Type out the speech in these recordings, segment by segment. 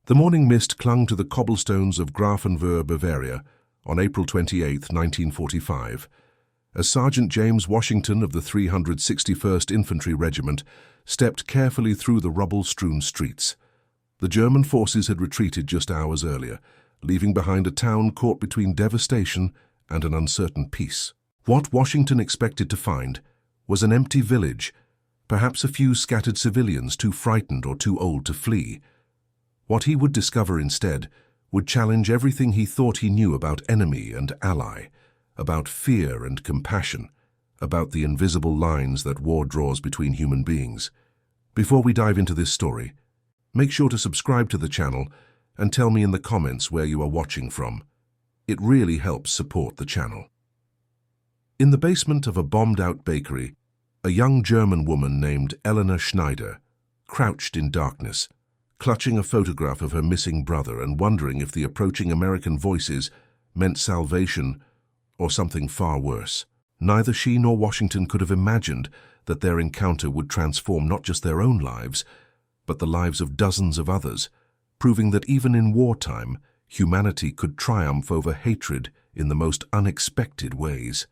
The morning mist clung to the cobblestones of Grafenwöhr, Bavaria, on April 28, 1945, as Sergeant James Washington of the 361st Infantry Regiment stepped carefully through the rubble-strewn streets. The German forces had retreated just hours earlier, leaving behind a town caught between devastation and an uncertain peace. What Washington expected to find was an empty village, perhaps a few scattered civilians too frightened or too old to flee. What he would discover instead would challenge everything he thought he knew about enemy and ally, about fear and compassion, about the invisible lines that war draws between human beings. Before we dive into this story, make sure to subscribe to the channel and tell me in the comments where you are watching from. It really helps support the channel. In the basement of a bombed-out bakery, a young German woman named Eleanor Schneider crouched in darkness, clutching a photograph of her missing brother and wondering if the approaching American voices meant salvation or something far worse. Neither she nor Washington could have imagined that their encounter would transform not just their own lives, but the lives of dozens of others, proving that even in wartime, humanity could triumph over hatred in the most unexpected ways.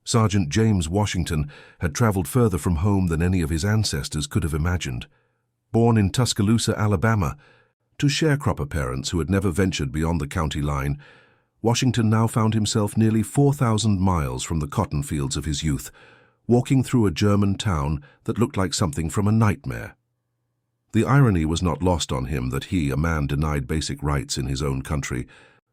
Sergeant James Washington had traveled further from home than any of his ancestors could have imagined. Born in Tuscaloosa, Alabama, to sharecropper parents who had never ventured beyond the county line, Washington now found himself nearly 4,000 miles from the cotton fields of his youth, walking through a German town that looked like something from a nightmare. The irony was not lost on him that he, a man denied basic rights in his own country,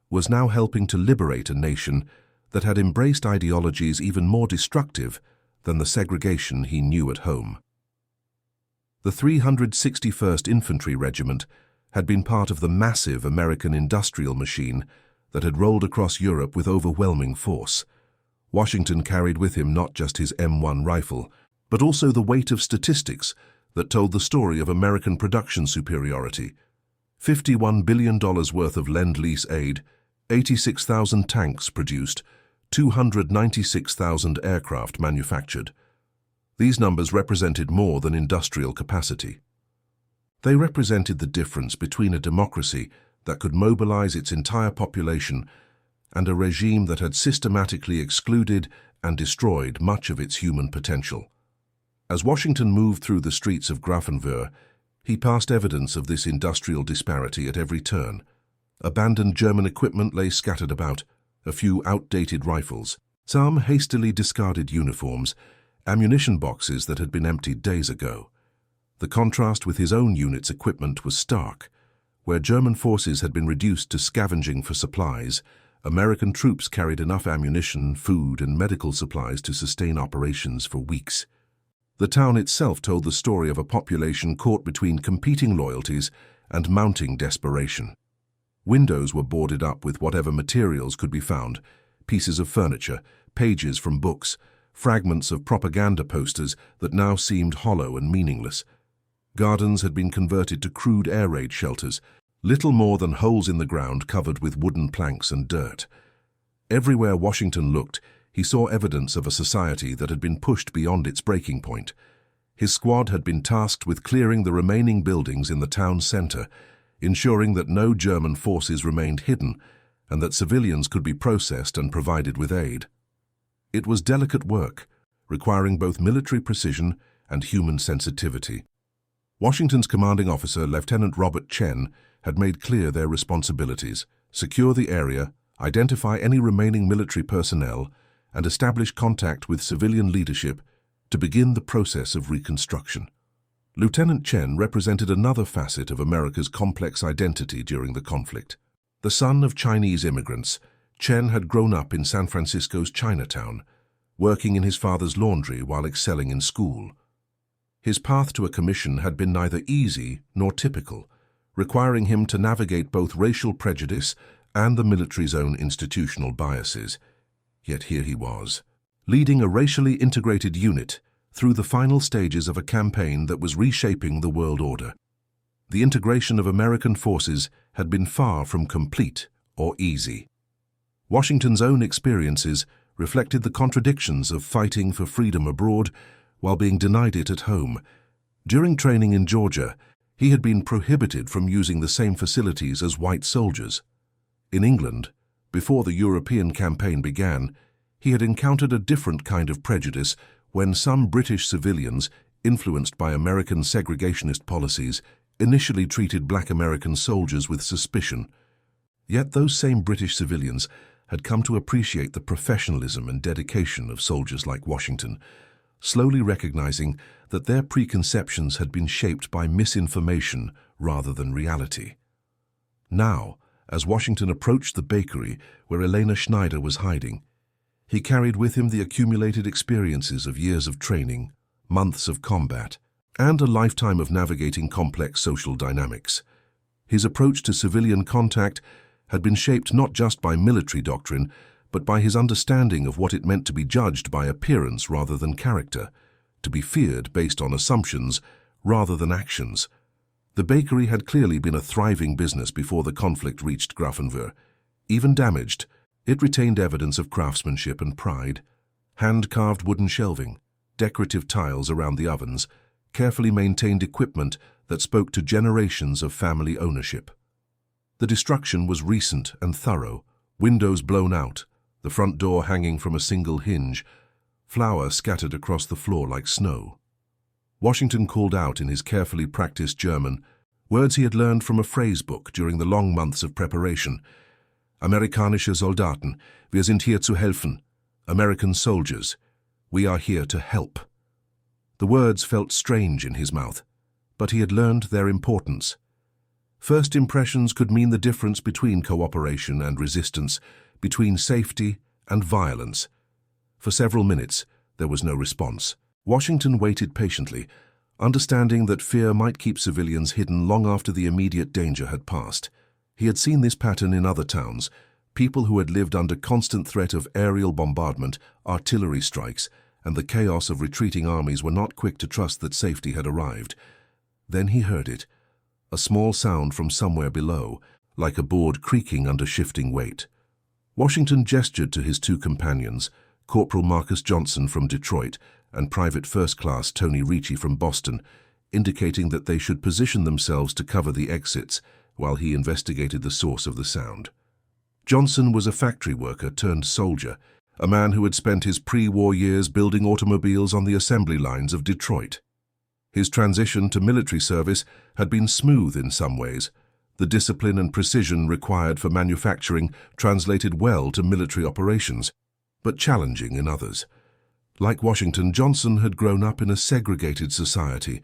was now helping to liberate a nation that had embraced ideologies even more destructive than the segregation he knew at home. The 361st Infantry Regiment had been part of the massive American industrial machine that had rolled across Europe with overwhelming force. Washington carried with him not just his M1 rifle, but also the weight of statistics that told the story of American production superiority. $51 billion worth of Lend-Lease aid, 86,000 tanks produced, 296,000 aircraft manufactured. These numbers represented more than industrial capacity. They represented the difference between a democracy that could mobilize its entire population and a regime that had systematically excluded and destroyed much of its human potential. As Washington moved through the streets of Grafenwöhr, he passed evidence of this industrial disparity at every turn. Abandoned German equipment lay scattered about, a few outdated rifles, some hastily discarded uniforms, ammunition boxes that had been emptied days ago. The contrast with his own unit's equipment was stark. Where German forces had been reduced to scavenging for supplies, American troops carried enough ammunition, food, and medical supplies to sustain operations for weeks. The town itself told the story of a population caught between competing loyalties and mounting desperation. Windows were boarded up with whatever materials could be found: pieces of furniture, pages from books, fragments of propaganda posters that now seemed hollow and meaningless. Gardens had been converted to crude air raid shelters, little more than holes in the ground covered with wooden planks and dirt. Everywhere Washington looked, he saw evidence of a society that had been pushed beyond its breaking point. His squad had been tasked with clearing the remaining buildings in the town center, ensuring that no German forces remained hidden and that civilians could be processed and provided with aid. It was delicate work, requiring both military precision and human sensitivity. Washington's commanding officer, Lieutenant Robert Chen, had made clear their responsibilities: secure the area, identify any remaining military personnel, and establish contact with civilian leadership to begin the process of reconstruction. Lieutenant Chen represented another facet of America's complex identity during the conflict. The son of Chinese immigrants, Chen had grown up in San Francisco's Chinatown, working in his father's laundry while excelling in school. His path to a commission had been neither easy nor typical, requiring him to navigate both racial prejudice and the military's own institutional biases. Yet here he was, leading a racially integrated unit through the final stages of a campaign that was reshaping the world order. The integration of American forces had been far from complete or easy. Washington's own experiences reflected the contradictions of fighting for freedom abroad while being denied it at home. During training in Georgia, He had been prohibited from using the same facilities as white soldiers. In England, before the European campaign began, he had encountered a different kind of prejudice when some British civilians, influenced by American segregationist policies, initially treated black American soldiers with suspicion. Yet those same British civilians had come to appreciate the professionalism and dedication of soldiers like Washington, slowly recognizing that their preconceptions had been shaped by misinformation rather than reality. Now, as Washington approached the bakery where Elena Schneider was hiding, he carried with him the accumulated experiences of years of training, months of combat, and a lifetime of navigating complex social dynamics. His approach to civilian contact had been shaped not just by military doctrine, but by his understanding of what it meant to be judged by appearance rather than character, to be feared based on assumptions rather than actions. The bakery had clearly been a thriving business before the conflict reached Grafenwöhr. Even damaged, it retained evidence of craftsmanship and pride: hand-carved wooden shelving, decorative tiles around the ovens, carefully maintained equipment that spoke to generations of family ownership. The destruction was recent and thorough: windows blown out, the front door hanging from a single hinge, flour scattered across the floor like snow. Washington called out in his carefully practiced German words he had learned from a phrase book during the long months of preparation. Amerikanische Soldaten, wir sind hier zu helfen. American soldiers, we are here to help. The words felt strange in his mouth, but he had learned their importance. First impressions could mean the difference between cooperation and resistance, between safety and violence. For several minutes, there was no response. Washington waited patiently, understanding that fear might keep civilians hidden long after the immediate danger had passed. He had seen this pattern in other towns: people who had lived under constant threat of aerial bombardment, artillery strikes, and the chaos of retreating armies were not quick to trust that safety had arrived. Then he heard it, a small sound from somewhere below, like a board creaking under shifting weight. Washington gestured to his two companions, Corporal Marcus Johnson from Detroit and Private First Class Tony Ricci from Boston, indicating that they should position themselves to cover the exits while he investigated the source of the sound. Johnson was a factory worker turned soldier, a man who had spent his pre-war years building automobiles on the assembly lines of Detroit. His transition to military service had been smooth in some ways. The discipline and precision required for manufacturing translated well to military operations, but challenging in others. Like Washington, Johnson had grown up in a segregated society,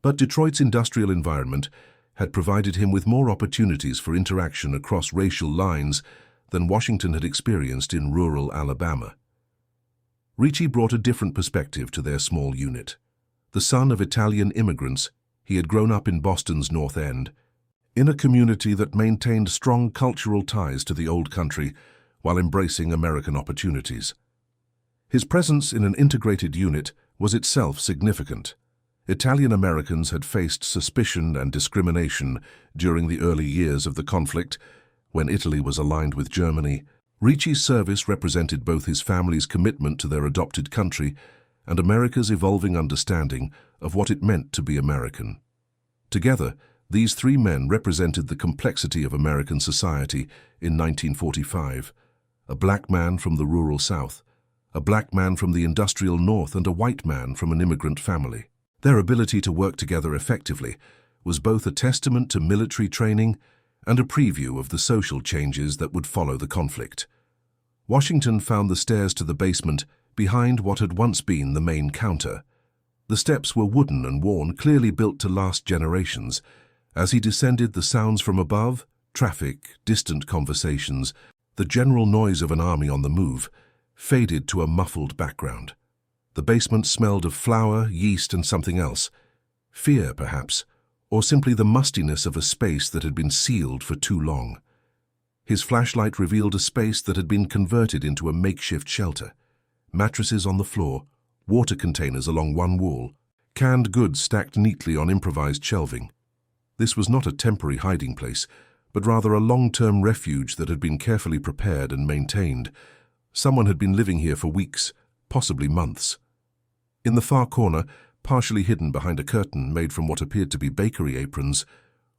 but Detroit's industrial environment had provided him with more opportunities for interaction across racial lines than Washington had experienced in rural Alabama. Ricci brought a different perspective to their small unit. The son of Italian immigrants, he had grown up in Boston's North End, in a community that maintained strong cultural ties to the old country while embracing American opportunities. His presence in an integrated unit was itself significant. Italian Americans had faced suspicion and discrimination during the early years of the conflict, when Italy was aligned with Germany. Ricci's service represented both his family's commitment to their adopted country and America's evolving understanding of what it meant to be American. Together, these three men represented the complexity of American society in 1945: a black man from the rural South, a black man from the industrial North, and a white man from an immigrant family. Their ability to work together effectively was both a testament to military training and a preview of the social changes that would follow the conflict. Washington found the stairs to the basement behind what had once been the main counter. The steps were wooden and worn, clearly built to last generations. As he descended, the sounds from above, traffic, distant conversations, the general noise of an army on the move, faded to a muffled background. The basement smelled of flour, yeast, and something else. Fear, perhaps, or simply the mustiness of a space that had been sealed for too long. His flashlight revealed a space that had been converted into a makeshift shelter. Mattresses on the floor, water containers along one wall, canned goods stacked neatly on improvised shelving. This was not a temporary hiding place, but rather a long-term refuge that had been carefully prepared and maintained. Someone had been living here for weeks, possibly months. In the far corner, Partially hidden behind a curtain made from what appeared to be bakery aprons,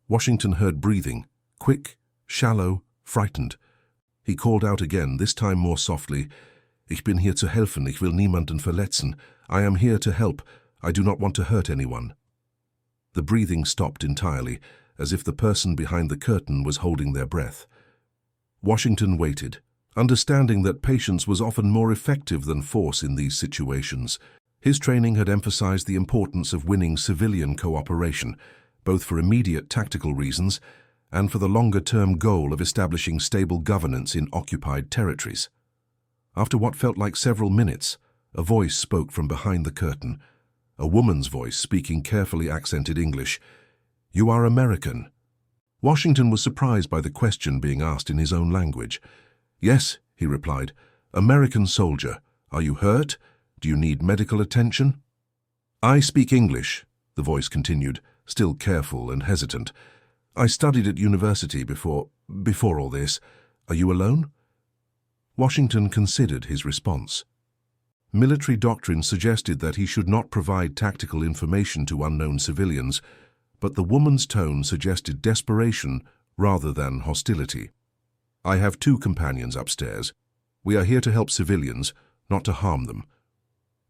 Washington heard breathing, quick, shallow, frightened. He called out again, this time more softly, "Ich bin hier zu helfen, ich will niemanden verletzen. I am here to help, I do not want to hurt anyone." The breathing stopped entirely, as if the person behind the curtain was holding their breath. Washington waited, understanding that patience was often more effective than force in these situations. His training had emphasized the importance of winning civilian cooperation, both for immediate tactical reasons and for the longer-term goal of establishing stable governance in occupied territories. After what felt like several minutes, a voice spoke from behind the curtain, a woman's voice speaking carefully accented English. "You are American." Washington was surprised by the question being asked in his own language. "Yes," he replied, "American soldier. Are you hurt? Do you need medical attention?" "I speak English," the voice continued, still careful and hesitant. "I studied at university before all this. Are you alone?" Washington considered his response. Military doctrine suggested that he should not provide tactical information to unknown civilians, but the woman's tone suggested desperation rather than hostility. "I have 2 companions upstairs. We are here to help civilians, not to harm them.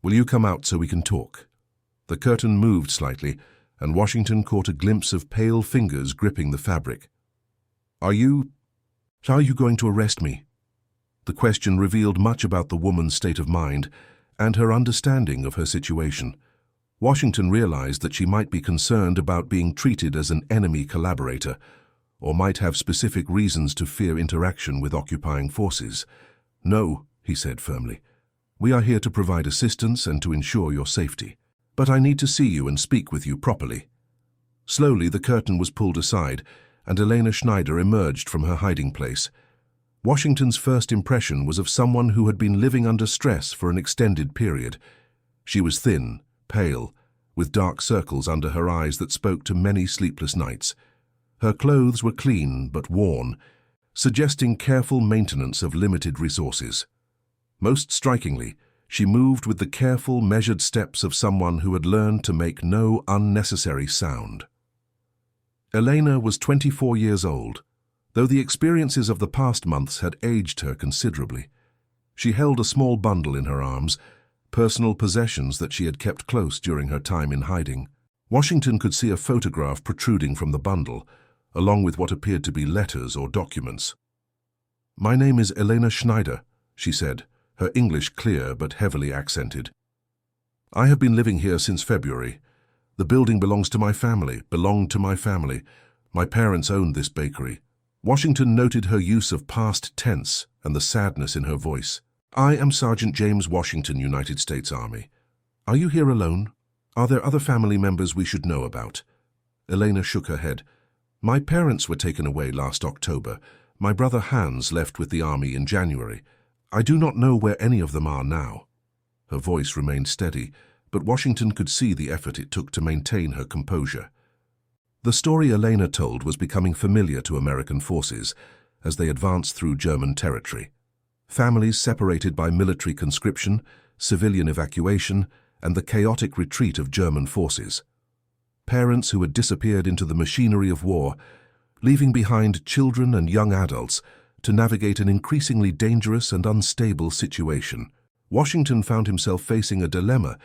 Will you come out so we can talk?" The curtain moved slightly, and Washington caught a glimpse of pale fingers gripping the fabric. Are you going to arrest me?" The question revealed much about the woman's state of mind and her understanding of her situation. Washington realized that she might be concerned about being treated as an enemy collaborator, or might have specific reasons to fear interaction with occupying forces. "No," he said firmly. "We are here to provide assistance and to ensure your safety. But I need to see you and speak with you properly." Slowly, the curtain was pulled aside, and Elena Schneider emerged from her hiding place. Washington's first impression was of someone who had been living under stress for an extended period. She was thin, pale, with dark circles under her eyes that spoke to many sleepless nights. Her clothes were clean but worn, suggesting careful maintenance of limited resources. Most strikingly, she moved with the careful, measured steps of someone who had learned to make no unnecessary sound. Elena was 24 years old, though the experiences of the past months had aged her considerably. She held a small bundle in her arms, personal possessions that she had kept close during her time in hiding. Washington could see a photograph protruding from the bundle, along with what appeared to be letters or documents. "My name is Elena Schneider," she said, her English clear but heavily accented. "I have been living here since February. The building belonged to my family. My parents owned this bakery." Washington noted her use of past tense and the sadness in her voice. "I am Sergeant James Washington, United States Army. Are you here alone? Are there other family members we should know about?" Elena shook her head. "My parents were taken away last October. My brother Hans left with the army in January. I do not know where any of them are now." Her voice remained steady, but Washington could see the effort it took to maintain her composure. The story Elena told was becoming familiar to American forces as they advanced through German territory. Families separated by military conscription, civilian evacuation, and the chaotic retreat of German forces. Parents who had disappeared into the machinery of war, leaving behind children and young adults to navigate an increasingly dangerous and unstable situation. Washington found himself facing a dilemma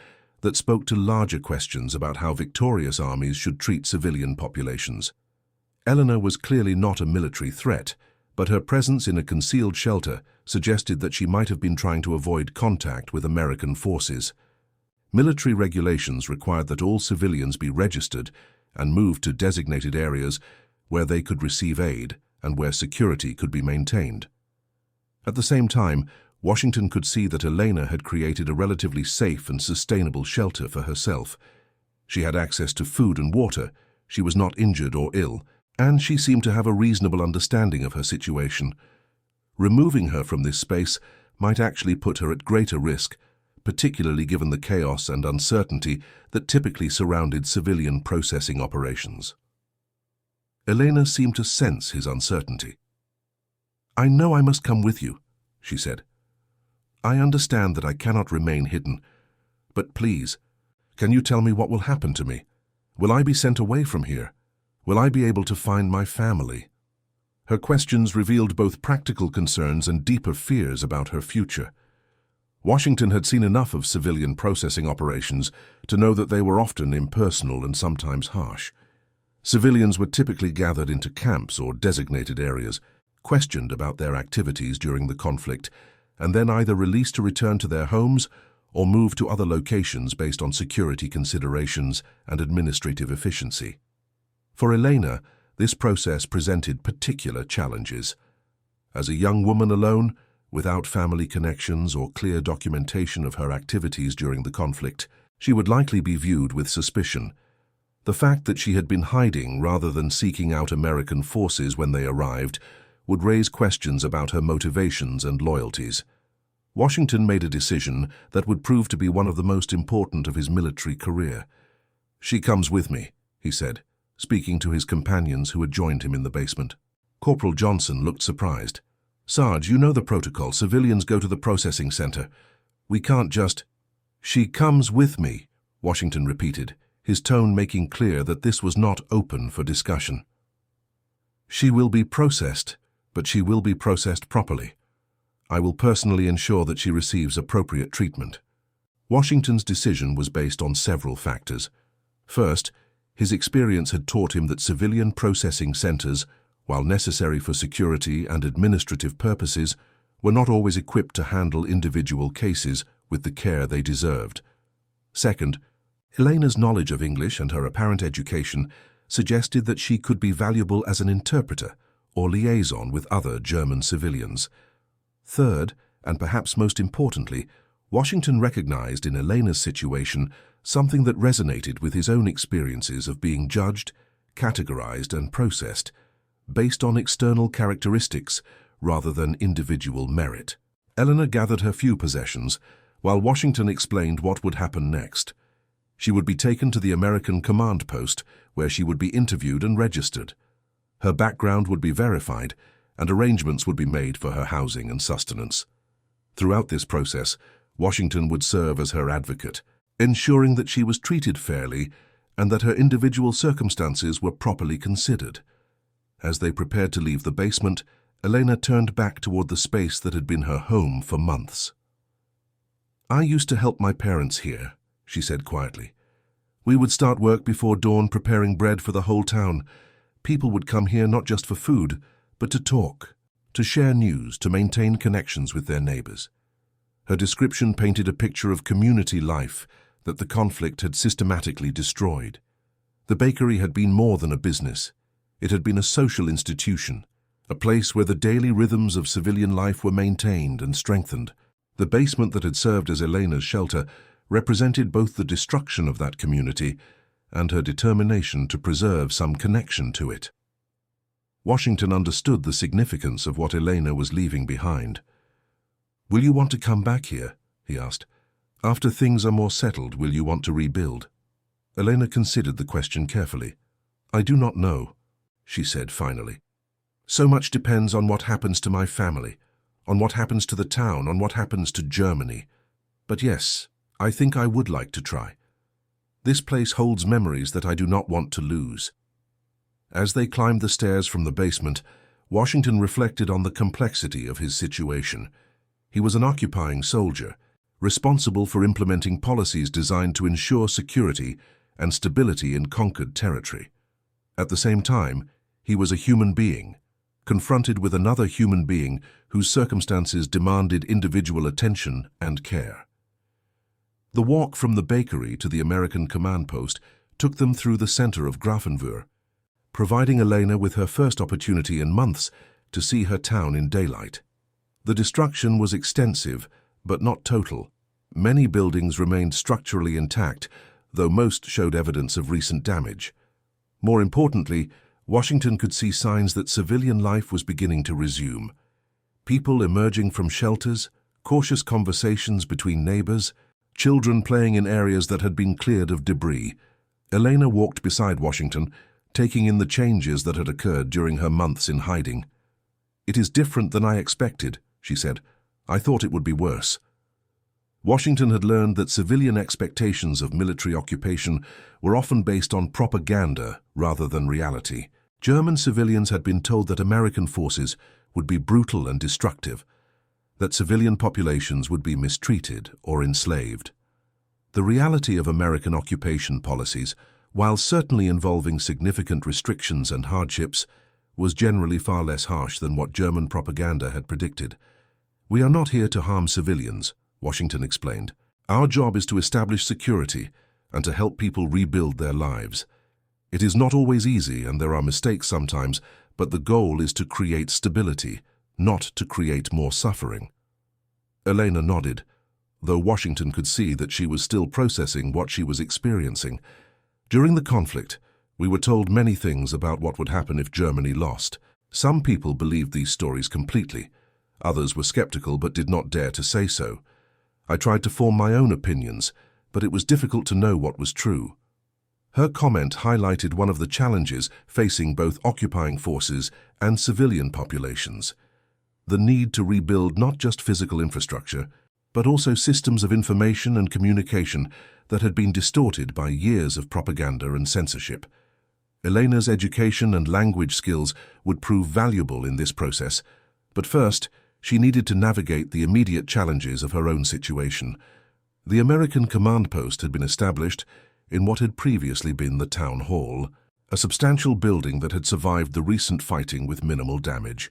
that spoke to larger questions about how victorious armies should treat civilian populations. Elena was clearly not a military threat, but her presence in a concealed shelter suggested that she might have been trying to avoid contact with American forces. Military regulations required that all civilians be registered and moved to designated areas where they could receive aid and where security could be maintained. At the same time, Washington could see that Elena had created a relatively safe and sustainable shelter for herself. She had access to food and water, she was not injured or ill, and she seemed to have a reasonable understanding of her situation. Removing her from this space might actually put her at greater risk, particularly given the chaos and uncertainty that typically surrounded civilian processing operations. Elena seemed to sense his uncertainty. "I know I must come with you," she said. "I understand that I cannot remain hidden, but please, Can you tell me what will happen to me? Will I be sent away from here? Will I be able to find my family? Her questions revealed both practical concerns and deeper fears about her future. Washington had seen enough of civilian processing operations to know that they were often impersonal and sometimes harsh. Civilians were typically gathered into camps or designated areas, questioned about their activities during the conflict, and then either released to return to their homes or move to other locations based on security considerations and administrative efficiency. For Elena, this process presented particular challenges. As a young woman alone, without family connections or clear documentation of her activities during the conflict, she would likely be viewed with suspicion. The fact that she had been hiding rather than seeking out American forces when they arrived would raise questions about her motivations and loyalties. Washington made a decision that would prove to be one of the most important of his military career. "She comes with me," he said, speaking to his companions who had joined him in the basement. Corporal Johnson looked surprised. "Sarge, you know the protocol. Civilians go to the processing center. We can't just—" "She comes with me," Washington repeated, his tone making clear that this was not open for discussion. "She will be processed, but she will be processed properly. I will personally ensure that she receives appropriate treatment." Washington's decision was based on several factors. First, his experience had taught him that civilian processing centers, while necessary for security and administrative purposes, were not always equipped to handle individual cases with the care they deserved. Second, Elena's knowledge of English and her apparent education suggested that she could be valuable as an interpreter or liaison with other German civilians. Third, and perhaps most importantly, Washington recognized in Elena's situation something that resonated with his own experiences of being judged, categorized, and processed, based on external characteristics rather than individual merit. Elena gathered her few possessions, while Washington explained what would happen next. She would be taken to the American command post, where she would be interviewed and registered. Her background would be verified, and arrangements would be made for her housing and sustenance. Throughout this process, Washington would serve as her advocate, ensuring that she was treated fairly and that her individual circumstances were properly considered. As they prepared to leave the basement, Elena turned back toward the space that had been her home for months. "I used to help my parents here," she said quietly. "We would start work before dawn preparing bread for the whole town. People would come here not just for food, but to talk, to share news, to maintain connections with their neighbors." Her description painted a picture of community life that the conflict had systematically destroyed. The bakery had been more than a business. It had been a social institution, a place where the daily rhythms of civilian life were maintained and strengthened. The basement that had served as Elena's shelter represented both the destruction of that community and her determination to preserve some connection to it. Washington understood the significance of what Elena was leaving behind. "Will you want to come back here?" he asked. "After things are more settled, will you want to rebuild?" Elena considered the question carefully. "I do not know," she said finally. "So much depends on what happens to my family, on what happens to the town, on what happens to Germany. But yes, I think I would like to try. This place holds memories that I do not want to lose." As they climbed the stairs from the basement, Washington reflected on the complexity of his situation. He was an occupying soldier, responsible for implementing policies designed to ensure security and stability in conquered territory. At the same time, he was a human being, confronted with another human being whose circumstances demanded individual attention and care. The walk from the bakery to the American command post took them through the center of Grafenwöhr, providing Elena with her first opportunity in months to see her town in daylight. The destruction was extensive, but not total. Many buildings remained structurally intact, though most showed evidence of recent damage. More importantly, Washington could see signs that civilian life was beginning to resume. People emerging from shelters, cautious conversations between neighbors, children playing in areas that had been cleared of debris. Elena walked beside Washington, taking in the changes that had occurred during her months in hiding. "It is different than I expected," she said. "I thought it would be worse." Washington had learned that civilian expectations of military occupation were often based on propaganda rather than reality. German civilians had been told that American forces would be brutal and destructive, that civilian populations would be mistreated or enslaved. The reality of American occupation policies, while certainly involving significant restrictions and hardships, was generally far less harsh than what German propaganda had predicted. "We are not here to harm civilians," Washington explained. "Our job is to establish security and to help people rebuild their lives. It is not always easy and there are mistakes sometimes, but the goal is to create stability, not to create more suffering." Elena nodded, though Washington could see that she was still processing what she was experiencing. During the conflict, we were told many things about what would happen if Germany lost. Some people believed these stories completely. Others were skeptical but did not dare to say so. I tried to form my own opinions, but it was difficult to know what was true. Her comment highlighted one of the challenges facing both occupying forces and civilian populations: the need to rebuild not just physical infrastructure, but also systems of information and communication that had been distorted by years of propaganda and censorship. Elena's education and language skills would prove valuable in this process, but first, she needed to navigate the immediate challenges of her own situation. The American command post had been established in what had previously been the town hall, a substantial building that had survived the recent fighting with minimal damage.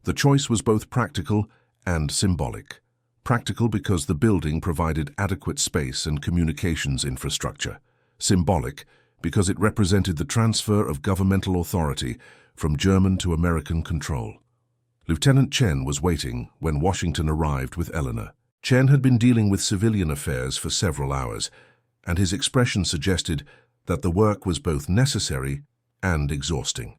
The choice was both practical and symbolic. Practical because the building provided adequate space and communications infrastructure. Symbolic because it represented the transfer of governmental authority from German to American control. Lieutenant Chen was waiting when Washington arrived with Elena. Chen had been dealing with civilian affairs for several hours, and his expression suggested that the work was both necessary and exhausting.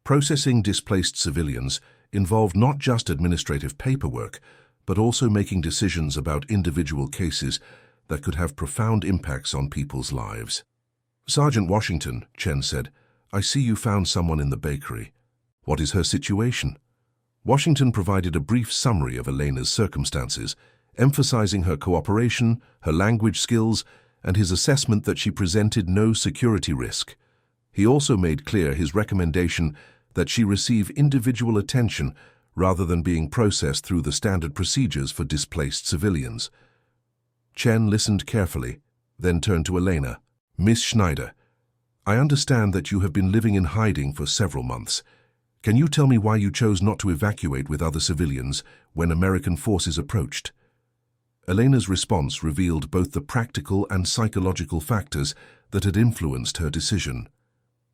Processing displaced civilians involved not just administrative paperwork, but also making decisions about individual cases that could have profound impacts on people's lives. "Sergeant Washington," Chen said, "I see you found someone in the bakery. What is her situation?" Washington provided a brief summary of Elena's circumstances, emphasizing her cooperation, her language skills, and his assessment that she presented no security risk. He also made clear his recommendation that she receive individual attention rather than being processed through the standard procedures for displaced civilians. Chen listened carefully, then turned to Elena. "Miss Schneider, I understand that you have been living in hiding for several months. Can you tell me why you chose not to evacuate with other civilians when American forces approached?" Elena's response revealed both the practical and psychological factors that had influenced her decision.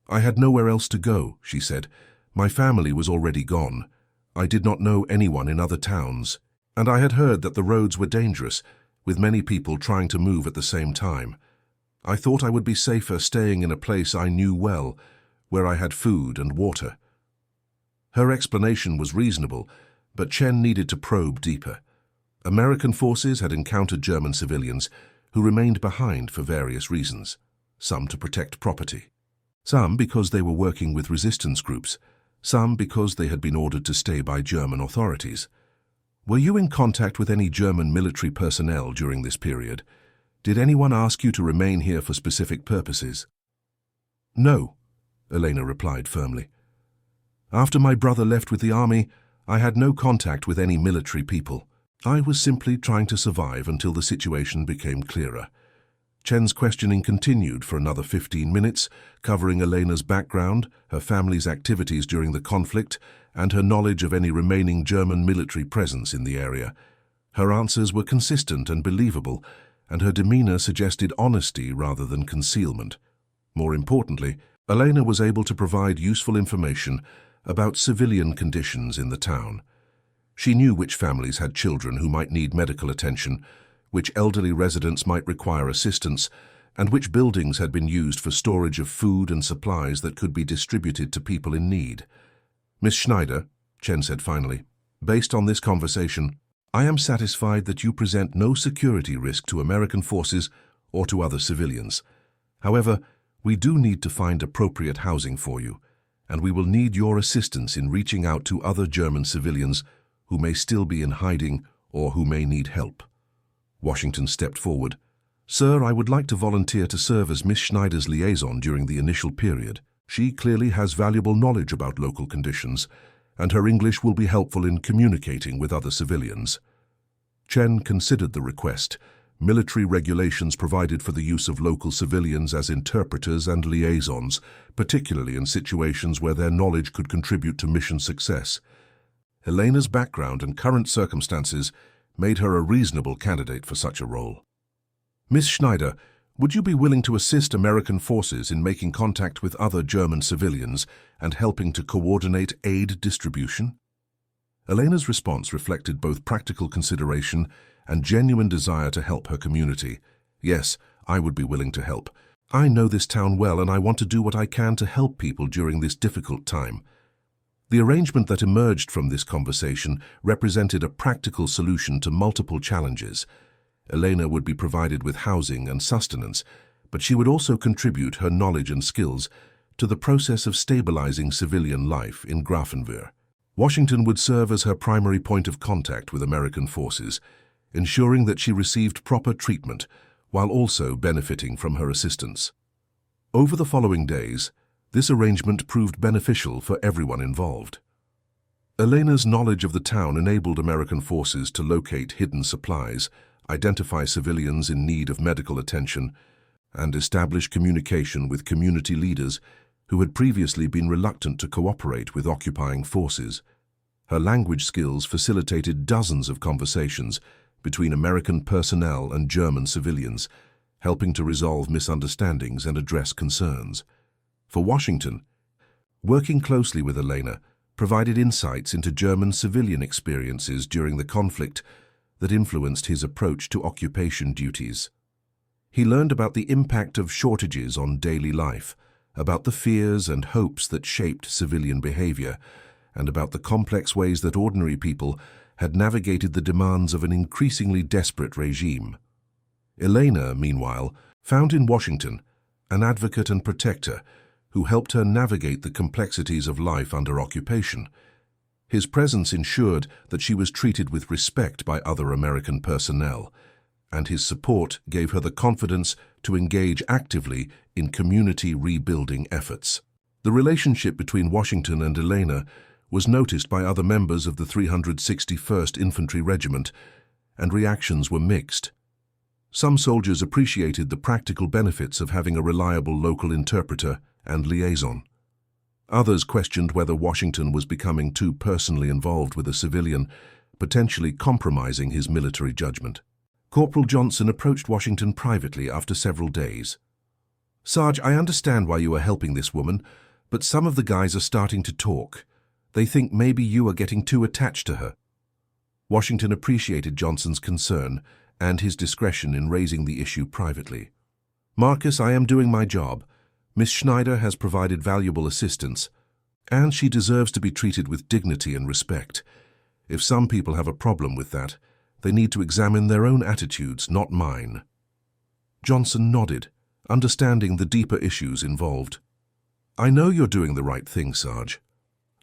"I had nowhere else to go," she said. "My family was already gone. I did not know anyone in other towns, and I had heard that the roads were dangerous, with many people trying to move at the same time. I thought I would be safer staying in a place I knew well, where I had food and water." Her explanation was reasonable, but Chen needed to probe deeper. American forces had encountered German civilians who remained behind for various reasons, some to protect property, some because they were working with resistance groups, some because they had been ordered to stay by German authorities. "Were you in contact with any German military personnel during this period? Did anyone ask you to remain here for specific purposes?" "No," Elena replied firmly. "After my brother left with the army, I had no contact with any military people. I was simply trying to survive until the situation became clearer." Chen's questioning continued for another 15 minutes, covering Elena's background, her family's activities during the conflict, and her knowledge of any remaining German military presence in the area. Her answers were consistent and believable, and her demeanor suggested honesty rather than concealment. More importantly, Elena was able to provide useful information about civilian conditions in the town. She knew which families had children who might need medical attention, which elderly residents might require assistance, and which buildings had been used for storage of food and supplies that could be distributed to people in need. "Miss Schneider," Chen said finally, "based on this conversation, I am satisfied that you present no security risk to American forces or to other civilians. However, we do need to find appropriate housing for you, and we will need your assistance in reaching out to other German civilians who may still be in hiding or who may need help." Washington stepped forward. "Sir, I would like to volunteer to serve as Miss Schneider's liaison during the initial period. She clearly has valuable knowledge about local conditions, and her English will be helpful in communicating with other civilians." Chen considered the request. Military regulations provided for the use of local civilians as interpreters and liaisons, particularly in situations where their knowledge could contribute to mission success. Elena's background and current circumstances made her a reasonable candidate for such a role. "Miss Schneider, would you be willing to assist American forces in making contact with other German civilians and helping to coordinate aid distribution?" Elena's response reflected both practical consideration and genuine desire to help her community. "Yes, I would be willing to help. I know this town well and I want to do what I can to help people during this difficult time." The arrangement that emerged from this conversation represented a practical solution to multiple challenges. Elena would be provided with housing and sustenance, but she would also contribute her knowledge and skills to the process of stabilizing civilian life in Grafenwehr. Washington would serve as her primary point of contact with American forces, ensuring that she received proper treatment while also benefiting from her assistance. Over the following days, this arrangement proved beneficial for everyone involved. Elena's knowledge of the town enabled American forces to locate hidden supplies, identify civilians in need of medical attention, and establish communication with community leaders who had previously been reluctant to cooperate with occupying forces. Her language skills facilitated dozens of conversations between American personnel and German civilians, helping to resolve misunderstandings and address concerns. For Washington, working closely with Elena provided insights into German civilian experiences during the conflict that influenced his approach to occupation duties. He learned about the impact of shortages on daily life, about the fears and hopes that shaped civilian behavior, and about the complex ways that ordinary people had navigated the demands of an increasingly desperate regime. Elena, meanwhile, found in Washington an advocate and protector who helped her navigate the complexities of life under occupation. His presence ensured that she was treated with respect by other American personnel, and his support gave her the confidence to engage actively in community rebuilding efforts. The relationship between Washington and Elena was noticed by other members of the 361st Infantry Regiment, and reactions were mixed. Some soldiers appreciated the practical benefits of having a reliable local interpreter and liaison. Others questioned whether Washington was becoming too personally involved with a civilian, potentially compromising his military judgment. Corporal Johnson approached Washington privately after several days. "Sarge, I understand why you are helping this woman, but some of the guys are starting to talk. They think maybe you are getting too attached to her." Washington appreciated Johnson's concern and his discretion in raising the issue privately. "Marcus, I am doing my job. Miss Schneider has provided valuable assistance, and she deserves to be treated with dignity and respect. If some people have a problem with that, they need to examine their own attitudes, not mine." Johnson nodded, understanding the deeper issues involved. "I know you're doing the right thing, Sarge.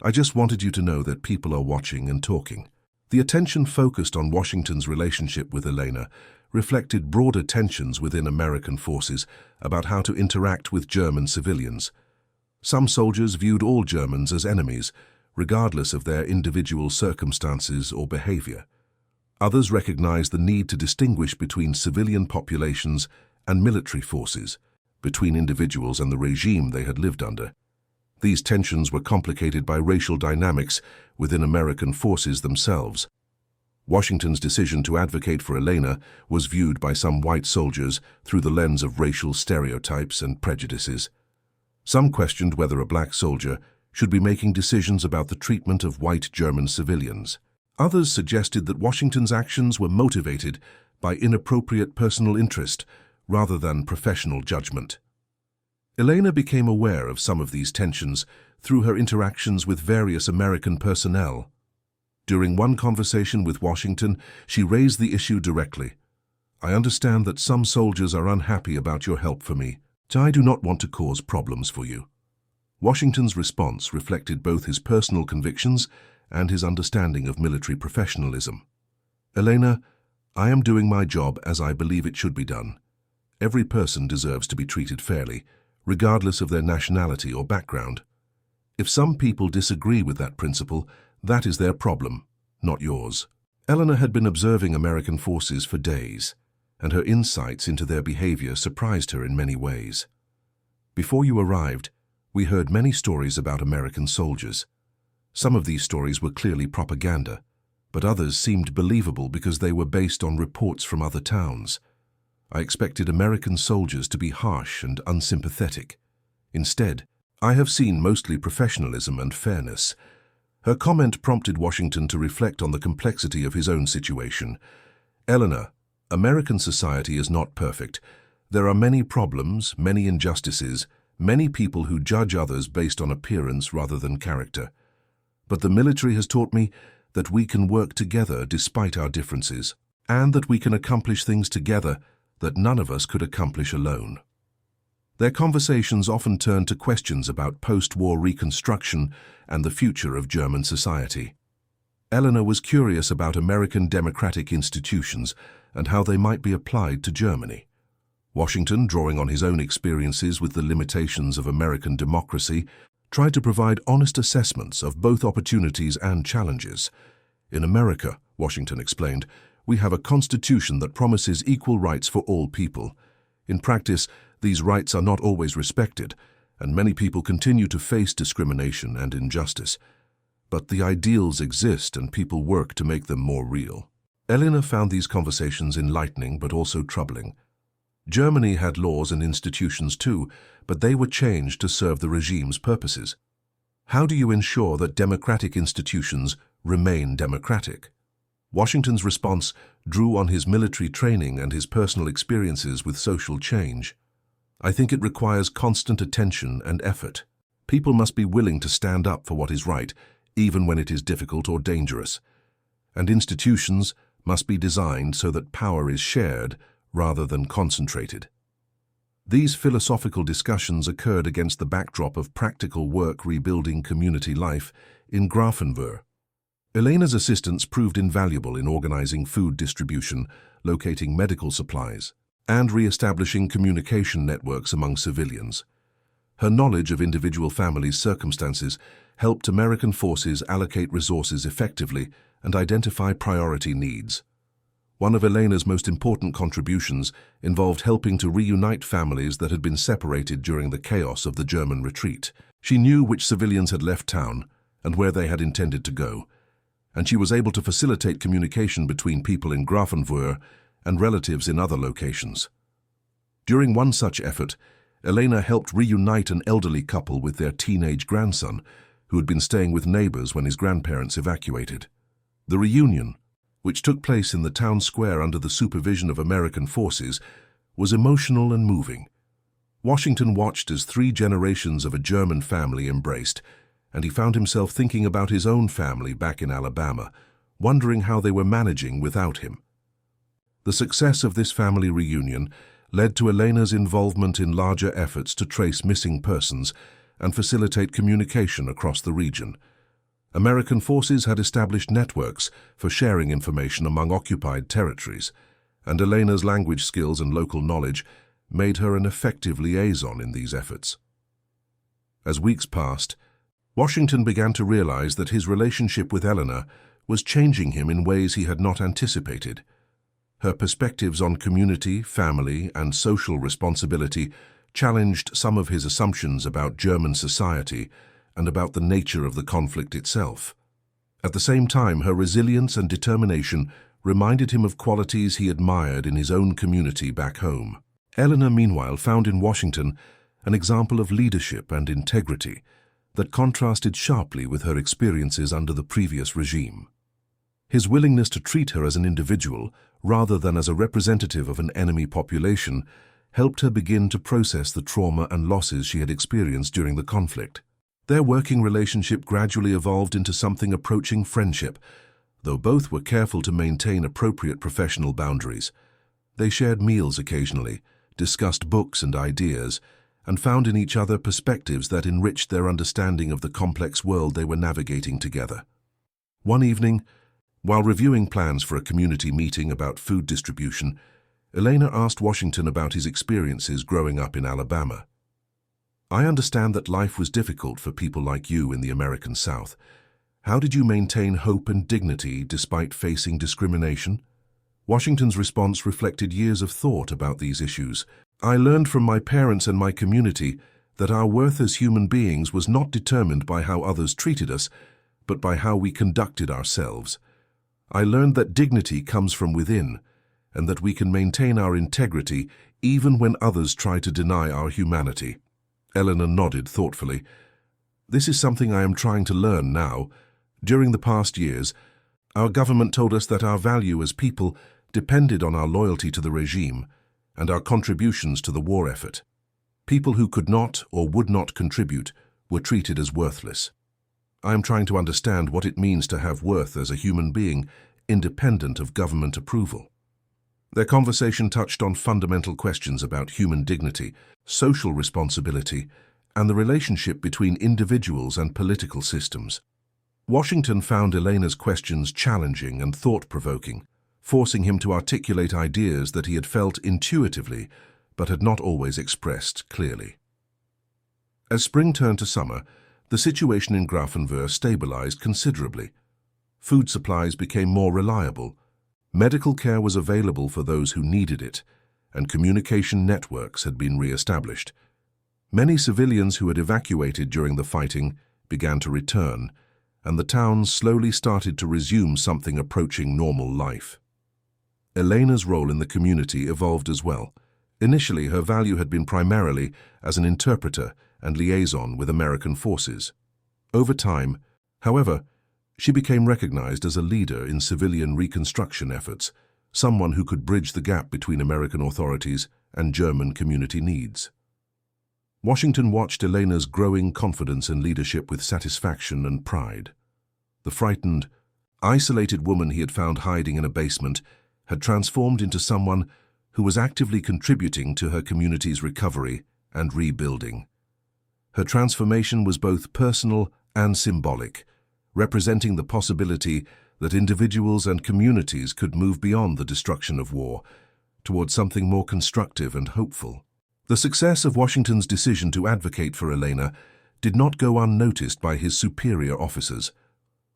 I just wanted you to know that people are watching and talking." The attention focused on Washington's relationship with Elena reflected broader tensions within American forces about how to interact with German civilians. Some soldiers viewed all Germans as enemies, regardless of their individual circumstances or behavior. Others recognized the need to distinguish between civilian populations and military forces, between individuals and the regime they had lived under. These tensions were complicated by racial dynamics within American forces themselves. Washington's decision to advocate for Elena was viewed by some white soldiers through the lens of racial stereotypes and prejudices. Some questioned whether a black soldier should be making decisions about the treatment of white German civilians. Others suggested that Washington's actions were motivated by inappropriate personal interest rather than professional judgment. Elena became aware of some of these tensions through her interactions with various American personnel. During one conversation with Washington, she raised the issue directly. "I understand that some soldiers are unhappy about your help for me. I do not want to cause problems for you." Washington's response reflected both his personal convictions and his understanding of military professionalism. "Elena, I am doing my job as I believe it should be done. Every person deserves to be treated fairly, regardless of their nationality or background. If some people disagree with that principle, that is their problem, not yours. Eleanor had been observing American forces for days, and her insights into their behavior surprised her in many ways. Before you arrived, we heard many stories about American soldiers. Some of these stories were clearly propaganda, but others seemed believable because they were based on reports from other towns. I expected American soldiers to be harsh and unsympathetic. Instead, I have seen mostly professionalism and fairness. Her comment prompted Washington to reflect on the complexity of his own situation. Eleanor, American society is not perfect. There are many problems, many injustices, many people who judge others based on appearance rather than character. But the military has taught me that we can work together despite our differences, and that we can accomplish things together that none of us could accomplish alone. Their conversations often turned to questions about post-war reconstruction and the future of German society. Eleanor was curious about American democratic institutions and how they might be applied to Germany. Washington, drawing on his own experiences with the limitations of American democracy, tried to provide honest assessments of both opportunities and challenges. In America, Washington explained, we have a constitution that promises equal rights for all people. In practice, these rights are not always respected, and many people continue to face discrimination and injustice. But the ideals exist and people work to make them more real. Eleanor found these conversations enlightening but also troubling. Germany had laws and institutions too, but they were changed to serve the regime's purposes. How do you ensure that democratic institutions remain democratic? Washington's response drew on his military training and his personal experiences with social change. I think it requires constant attention and effort. People must be willing to stand up for what is right, even when it is difficult or dangerous. And institutions must be designed so that power is shared rather than concentrated. These philosophical discussions occurred against the backdrop of practical work rebuilding community life in Grafenwöhr. Elena's assistance proved invaluable in organizing food distribution, locating medical supplies, and re-establishing communication networks among civilians. Her knowledge of individual families' circumstances helped American forces allocate resources effectively and identify priority needs. One of Elena's most important contributions involved helping to reunite families that had been separated during the chaos of the German retreat. She knew which civilians had left town and where they had intended to go, and she was able to facilitate communication between people in Grafenwöhr and relatives in other locations. During one such effort, Elena helped reunite an elderly couple with their teenage grandson, who had been staying with neighbors when his grandparents evacuated. The reunion, which took place in the town square under the supervision of American forces, was emotional and moving. Washington watched as 3 generations of a German family embraced, and he found himself thinking about his own family back in Alabama, wondering how they were managing without him. The success of this family reunion led to Elena's involvement in larger efforts to trace missing persons and facilitate communication across the region. American forces had established networks for sharing information among occupied territories, and Elena's language skills and local knowledge made her an effective liaison in these efforts. As weeks passed, Washington began to realize that his relationship with Eleanor was changing him in ways he had not anticipated. Her perspectives on community, family, and social responsibility challenged some of his assumptions about German society and about the nature of the conflict itself. At the same time, her resilience and determination reminded him of qualities he admired in his own community back home. Eleanor, meanwhile, found in Washington an example of leadership and integrity that contrasted sharply with her experiences under the previous regime. His willingness to treat her as an individual rather than as a representative of an enemy population helped her begin to process the trauma and losses she had experienced during the conflict. Their working relationship gradually evolved into something approaching friendship, though both were careful to maintain appropriate professional boundaries. They shared meals occasionally, discussed books and ideas, and found in each other perspectives that enriched their understanding of the complex world they were navigating together. One evening, While reviewing plans for a community meeting about food distribution, Elena asked Washington about his experiences growing up in Alabama. "I understand that life was difficult for people like you in the American South. How did you maintain hope and dignity despite facing discrimination?" Washington's response reflected years of thought about these issues. "I learned from my parents and my community that our worth as human beings was not determined by how others treated us, but by how we conducted ourselves. I learned that dignity comes from within, and that we can maintain our integrity even when others try to deny our humanity." Eleanor nodded thoughtfully. "This is something I am trying to learn now. During the past years, our government told us that our value as people depended on our loyalty to the regime and our contributions to the war effort. People who could not or would not contribute were treated as worthless. I am trying to understand what it means to have worth as a human being, independent of government approval." Their conversation touched on fundamental questions about human dignity, social responsibility, and the relationship between individuals and political systems. Washington found Elena's questions challenging and thought-provoking, forcing him to articulate ideas that he had felt intuitively but had not always expressed clearly. As spring turned to summer, the situation in Grafenwoehr stabilized considerably. Food supplies became more reliable, medical care was available for those who needed it, and communication networks had been re-established. Many civilians who had evacuated during the fighting began to return, and the town slowly started to resume something approaching normal life. Elena's role in the community evolved as well. Initially, her value had been primarily as an interpreter and liaison with American forces. Over time, however, she became recognized as a leader in civilian reconstruction efforts, someone who could bridge the gap between American authorities and German community needs. Washington watched Elena's growing confidence and leadership with satisfaction and pride. The frightened, isolated woman he had found hiding in a basement had transformed into someone who was actively contributing to her community's recovery and rebuilding. Her transformation was both personal and symbolic, representing the possibility that individuals and communities could move beyond the destruction of war toward something more constructive and hopeful. The success of Washington's decision to advocate for Elena did not go unnoticed by his superior officers.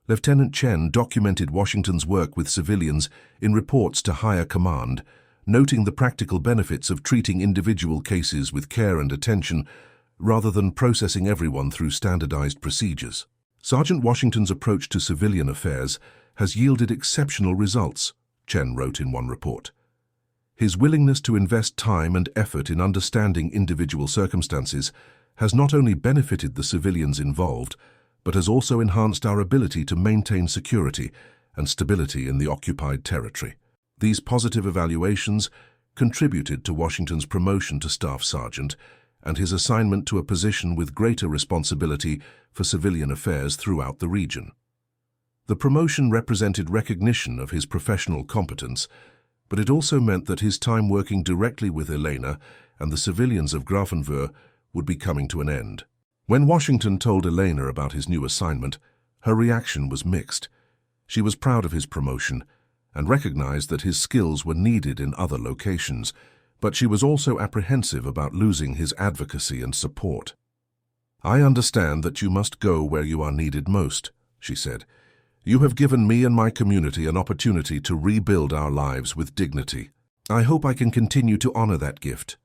Lieutenant Chen documented Washington's work with civilians in reports to higher command, noting the practical benefits of treating individual cases with care and attention rather than processing everyone through standardized procedures. Sergeant Washington's approach to civilian affairs has yielded exceptional results, Chen wrote in one report. His willingness to invest time and effort in understanding individual circumstances has not only benefited the civilians involved, but has also enhanced our ability to maintain security and stability in the occupied territory. These positive evaluations contributed to Washington's promotion to Staff Sergeant and his assignment to a position with greater responsibility for civilian affairs throughout the region. The promotion represented recognition of his professional competence, but it also meant that his time working directly with Elena and the civilians of Grafenwoehr would be coming to an end. When Washington told Elena about his new assignment, her reaction was mixed. She was proud of his promotion and recognized that his skills were needed in other locations, but she was also apprehensive about losing his advocacy and support. "I understand that you must go where you are needed most," she said. "You have given me and my community an opportunity to rebuild our lives with dignity. I hope I can continue to honor that gift."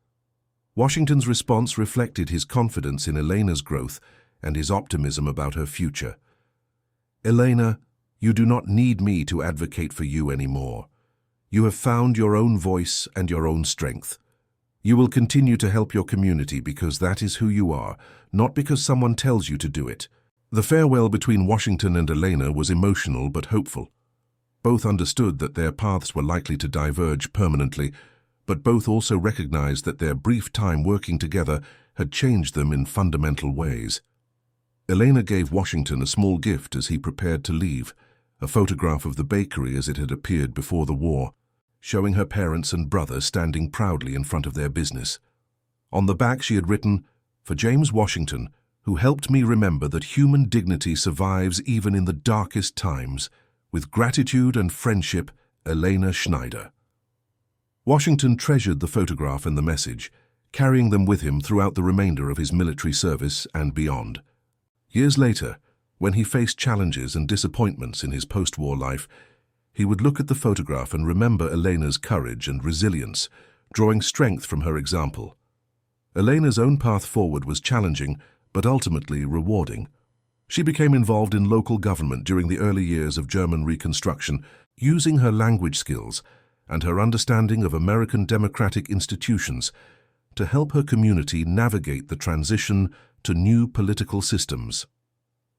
Washington's response reflected his confidence in Elena's growth and his optimism about her future. "Elena, you do not need me to advocate for you anymore. You have found your own voice and your own strength. You will continue to help your community because that is who you are, not because someone tells you to do it." The farewell between Washington and Elena was emotional but hopeful. Both understood that their paths were likely to diverge permanently, but both also recognized that their brief time working together had changed them in fundamental ways. Elena gave Washington a small gift as he prepared to leave, a photograph of the bakery as it had appeared before the war, showing her parents and brother standing proudly in front of their business. On the back she had written, "For James Washington, who helped me remember that human dignity survives even in the darkest times, With gratitude and friendship, Elena Schneider. Washington treasured the photograph and the message, carrying them with him throughout the remainder of his military service and beyond. Years later, when he faced challenges and disappointments in his post-war life, he would look at the photograph and remember Elena's courage and resilience, drawing strength from her example. Elena's own path forward was challenging, but ultimately rewarding. She became involved in local government during the early years of German Reconstruction, using her language skills and her understanding of American democratic institutions to help her community navigate the transition to new political systems.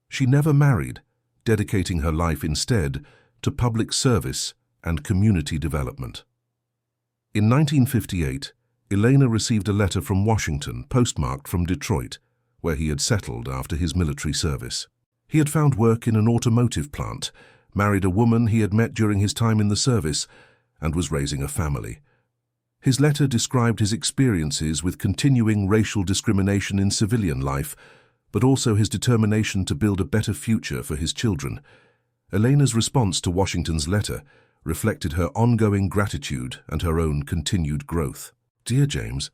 She never married, dedicating her life instead to public service and community development. In 1958, Elena received a letter from Washington postmarked from Detroit, where he had settled after his military service. He had found work in an automotive plant, married a woman he had met during his time in the service, and was raising a family. His letter described his experiences with continuing racial discrimination in civilian life, but also his determination to build a better future for his children. Elena's response to Washington's letter reflected her ongoing gratitude and her own continued growth. Dear James,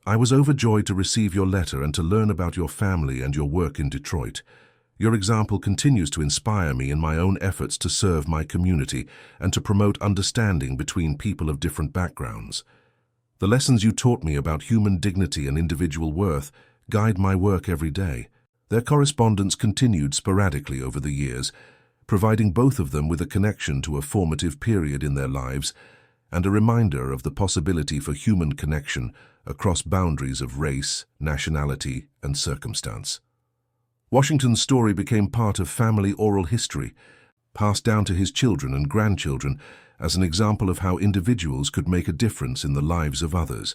I was overjoyed to receive your letter and to learn about your family and your work in Detroit. Your example continues to inspire me in my own efforts to serve my community and to promote understanding between people of different backgrounds. The lessons you taught me about human dignity and individual worth guide my work every day. Their correspondence continued sporadically over the years, providing both of them with a connection to a formative period in their lives and a reminder of the possibility for human connection across boundaries of race, nationality, and circumstance. Washington's story became part of family oral history, passed down to his children and grandchildren as an example of how individuals could make a difference in the lives of others,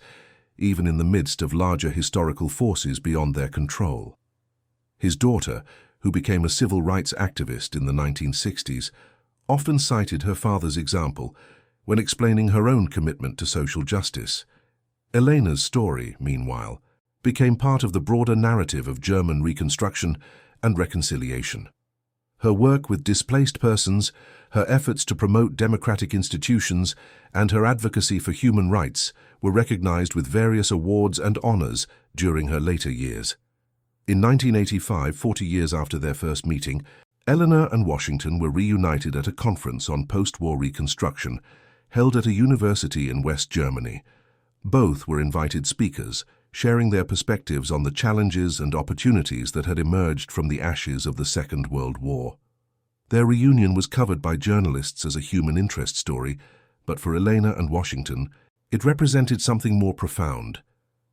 even in the midst of larger historical forces beyond their control. His daughter, who became a civil rights activist in the 1960s, often cited her father's example when explaining her own commitment to social justice. Elena's story, meanwhile, became part of the broader narrative of German Reconstruction and reconciliation. Her work with displaced persons, her efforts to promote democratic institutions, and her advocacy for human rights were recognized with various awards and honors during her later years. In 1985, 40 years after their first meeting, Eleanor and Washington were reunited at a conference on post-war reconstruction held at a university in West Germany. Both were invited speakers, sharing their perspectives on the challenges and opportunities that had emerged from the ashes of the Second World War. Their reunion was covered by journalists as a human interest story, but for Elena and Washington, it represented something more profound,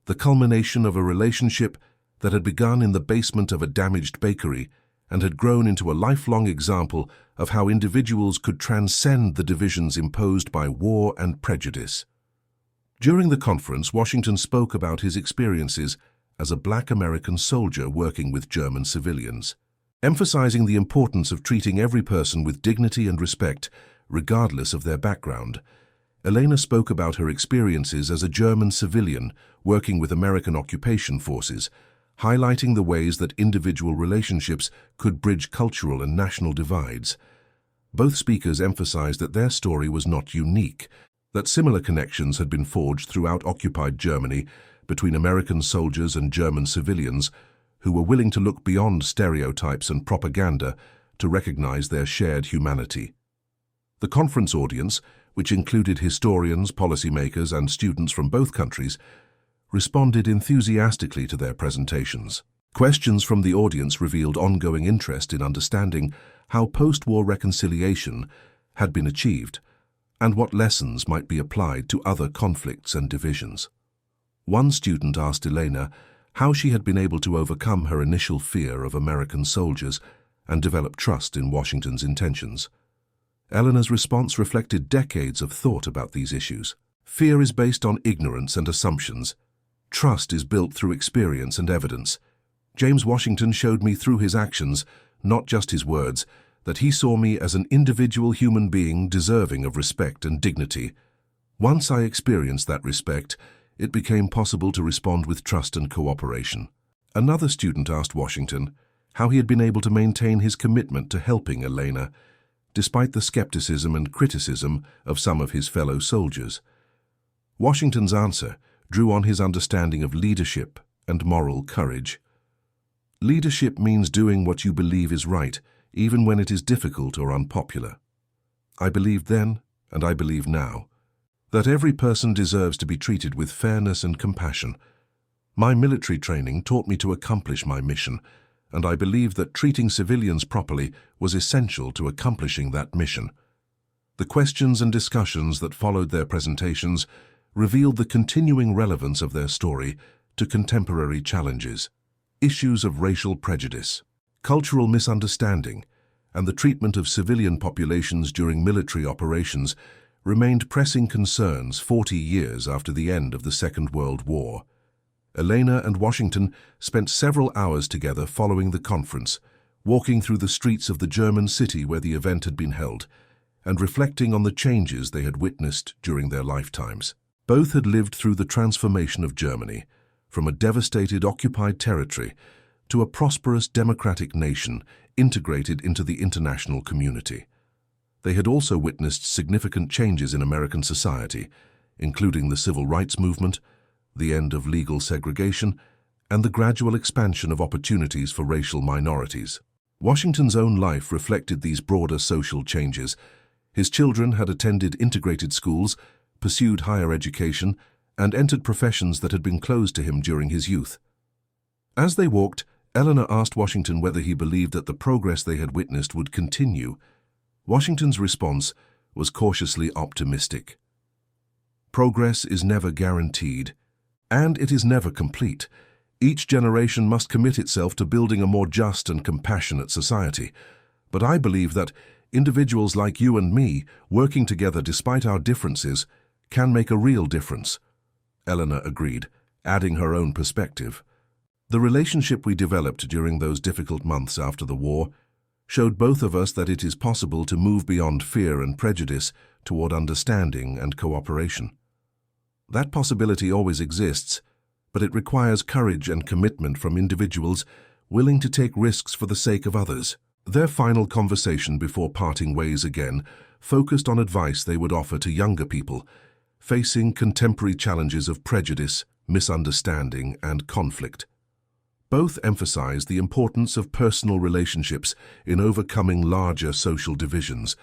the culmination of a relationship that had begun in the basement of a damaged bakery and had grown into a lifelong example of how individuals could transcend the divisions imposed by war and prejudice. During the conference, Washington spoke about his experiences as a Black American soldier working with German civilians, emphasizing the importance of treating every person with dignity and respect, regardless of their background. Elena spoke about her experiences as a German civilian working with American occupation forces, highlighting the ways that individual relationships could bridge cultural and national divides. Both speakers emphasized that their story was not unique, that similar connections had been forged throughout occupied Germany between American soldiers and German civilians who were willing to look beyond stereotypes and propaganda to recognize their shared humanity. The conference audience, which included historians, policymakers, and students from both countries, responded enthusiastically to their presentations. Questions from the audience revealed ongoing interest in understanding how post-war reconciliation had been achieved and what lessons might be applied to other conflicts and divisions. One student asked Elena how she had been able to overcome her initial fear of American soldiers and develop trust in Washington's intentions. Eleanor's response reflected decades of thought about these issues. Fear is based on ignorance and assumptions. Trust is built through experience and evidence. James Washington showed me through his actions, not just his words, that he saw me as an individual human being deserving of respect and dignity. Once I experienced that respect, it became possible to respond with trust and cooperation. Another student asked Washington how he had been able to maintain his commitment to helping Elena, despite the skepticism and criticism of some of his fellow soldiers. Washington's answer drew on his understanding of leadership and moral courage. Leadership means doing what you believe is right, even when it is difficult or unpopular. I believed then, and I believe now, that every person deserves to be treated with fairness and compassion. My military training taught me to accomplish my mission, and I believed that treating civilians properly was essential to accomplishing that mission. The questions and discussions that followed their presentations revealed the continuing relevance of their story to contemporary challenges. Issues of racial prejudice, cultural misunderstanding, and the treatment of civilian populations during military operations remained pressing concerns 40 years after the end of the Second World War. Elena and Washington spent several hours together following the conference, walking through the streets of the German city where the event had been held, and reflecting on the changes they had witnessed during their lifetimes. Both had lived through the transformation of Germany, from a devastated occupied territory to a prosperous democratic nation integrated into the international community. They had also witnessed significant changes in American society, including the civil rights movement, the end of legal segregation, and the gradual expansion of opportunities for racial minorities. Washington's own life reflected these broader social changes. His children had attended integrated schools, pursued higher education, and entered professions that had been closed to him during his youth. As they walked, Eleanor asked Washington whether he believed that the progress they had witnessed would continue. Washington's response was cautiously optimistic. Progress is never guaranteed, and it is never complete. Each generation must commit itself to building a more just and compassionate society. But I believe that individuals like you and me, working together despite our differences, can make a real difference. Eleanor agreed, adding her own perspective. The relationship we developed during those difficult months after the war showed both of us that it is possible to move beyond fear and prejudice toward understanding and cooperation. That possibility always exists, but it requires courage and commitment from individuals willing to take risks for the sake of others. Their final conversation before parting ways again focused on advice they would offer to younger people facing contemporary challenges of prejudice, misunderstanding, and conflict. Both emphasized the importance of personal relationships in overcoming larger social divisions,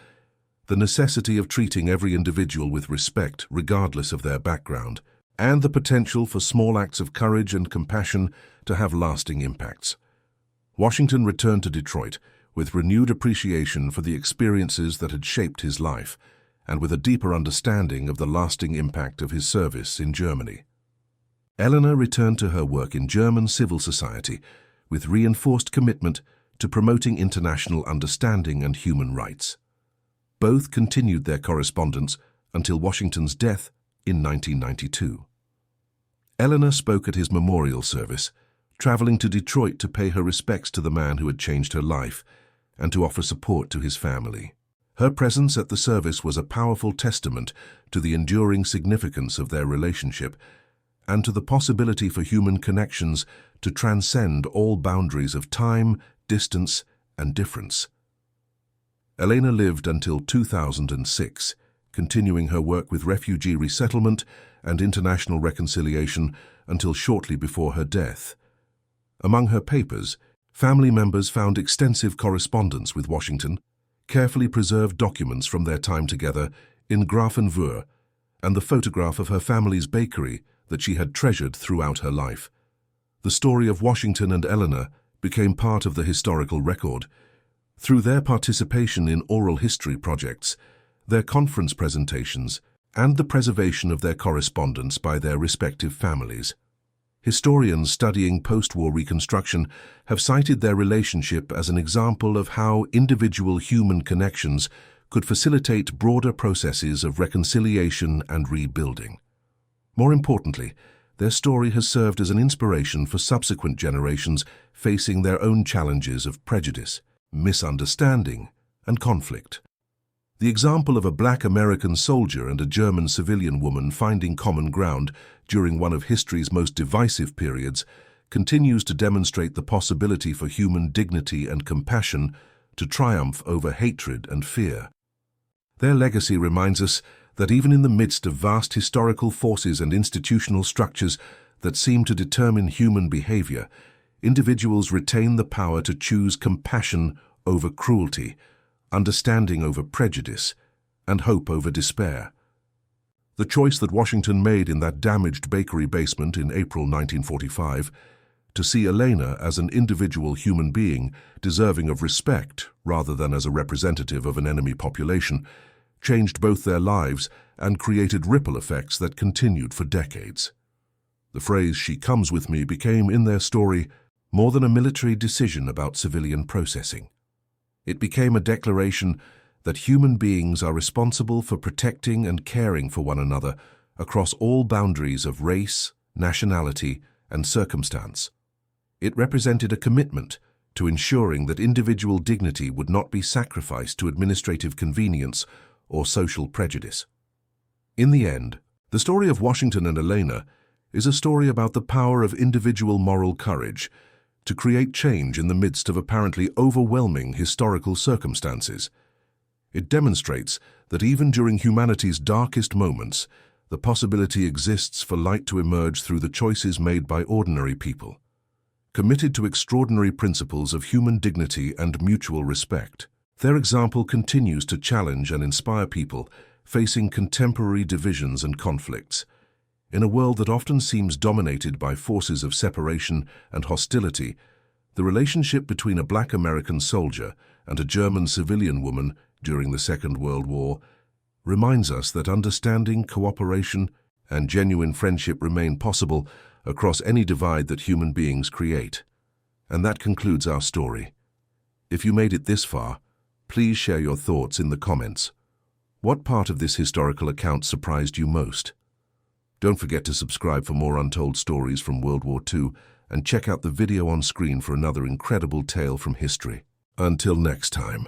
the necessity of treating every individual with respect regardless of their background, and the potential for small acts of courage and compassion to have lasting impacts. Washington returned to Detroit with renewed appreciation for the experiences that had shaped his life, and with a deeper understanding of the lasting impact of his service in Germany. Eleanor returned to her work in German civil society with reinforced commitment to promoting international understanding and human rights. Both continued their correspondence until Washington's death in 1992. Eleanor spoke at his memorial service, traveling to Detroit to pay her respects to the man who had changed her life and to offer support to his family. Her presence at the service was a powerful testament to the enduring significance of their relationship and to the possibility for human connections to transcend all boundaries of time, distance, and difference. Elena lived until 2006, continuing her work with refugee resettlement and international reconciliation until shortly before her death. Among her papers, family members found extensive correspondence with Washington, carefully preserved documents from their time together in Grafenwöhr, and the photograph of her family's bakery that she had treasured throughout her life. The story of Washington and Eleanor became part of the historical record. Through their participation in oral history projects, their conference presentations, and the preservation of their correspondence by their respective families. Historians studying post-war reconstruction have cited their relationship as an example of how individual human connections could facilitate broader processes of reconciliation and rebuilding. More importantly, their story has served as an inspiration for subsequent generations facing their own challenges of prejudice, misunderstanding, and conflict. The example of a Black American soldier and a German civilian woman finding common ground during one of history's most divisive periods continues to demonstrate the possibility for human dignity and compassion to triumph over hatred and fear. Their legacy reminds us that even in the midst of vast historical forces and institutional structures that seem to determine human behavior, individuals retain the power to choose compassion over cruelty, understanding over prejudice, and hope over despair. The choice that Washington made in that damaged bakery basement in April 1945 to see Elena as an individual human being deserving of respect rather than as a representative of an enemy population changed both their lives and created ripple effects that continued for decades. The phrase "she comes with me" became, in their story, more than a military decision about civilian processing. It became a declaration that human beings are responsible for protecting and caring for one another across all boundaries of race, nationality, and circumstance. It represented a commitment to ensuring that individual dignity would not be sacrificed to administrative convenience or social prejudice. In the end, the story of Washington and Elena is a story about the power of individual moral courage to create change in the midst of apparently overwhelming historical circumstances. It demonstrates that even during humanity's darkest moments, the possibility exists for light to emerge through the choices made by ordinary people, committed to extraordinary principles of human dignity and mutual respect. Their example continues to challenge and inspire people facing contemporary divisions and conflicts. In a world that often seems dominated by forces of separation and hostility, the relationship between a Black American soldier and a German civilian woman during the Second World War reminds us that understanding, cooperation, and genuine friendship remain possible across any divide that human beings create. And that concludes our story. If you made it this far, please share your thoughts in the comments. What part of this historical account surprised you most? Don't forget to subscribe for more untold stories from World War II and check out the video on screen for another incredible tale from history. Until next time.